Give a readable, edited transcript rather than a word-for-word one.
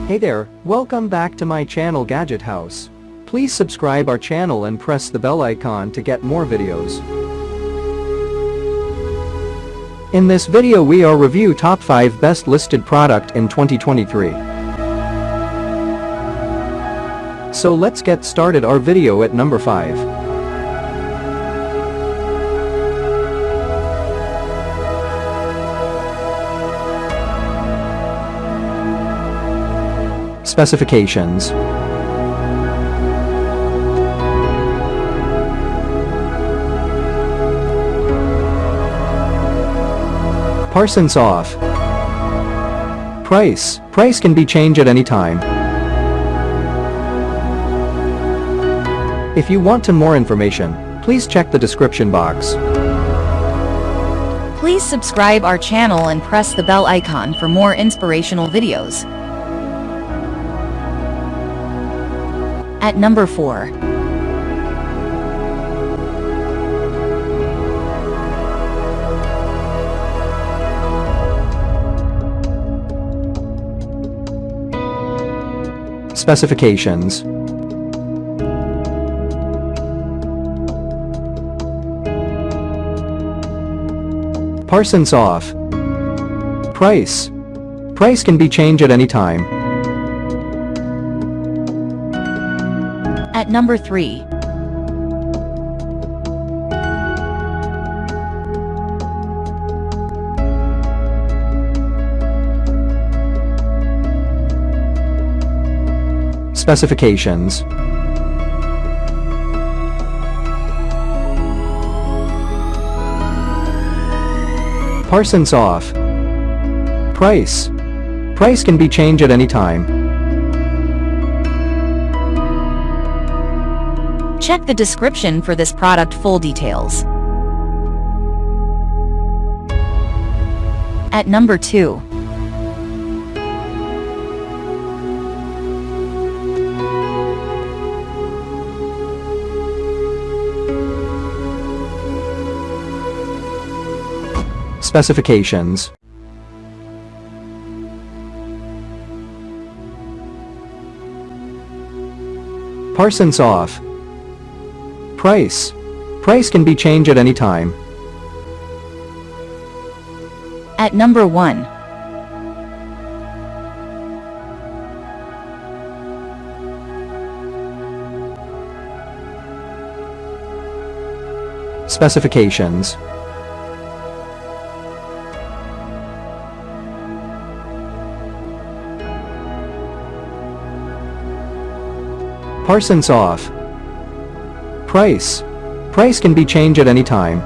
Hey there, welcome back to my channel Gadget House. Please subscribe our channel and press the bell icon to get more videos. In this video we are review top 5 best listed product in 2023. So let's get started our video at number 5. Specifications. Parsons off. Price can be changed at any time. If you want to more information, please check the description box. Please subscribe our channel and press the bell icon for more inspirational videos. At number 4. Specifications. Parsons off. Price can be changed at any time. At number 3. Specifications. Parsons off. Price can be changed at any time. Check the description for this product full details. At number 2. Specifications. Parsons off. Price can be changed at any time. At number 1. Specifications. Parsons off. Price can be changed at any time.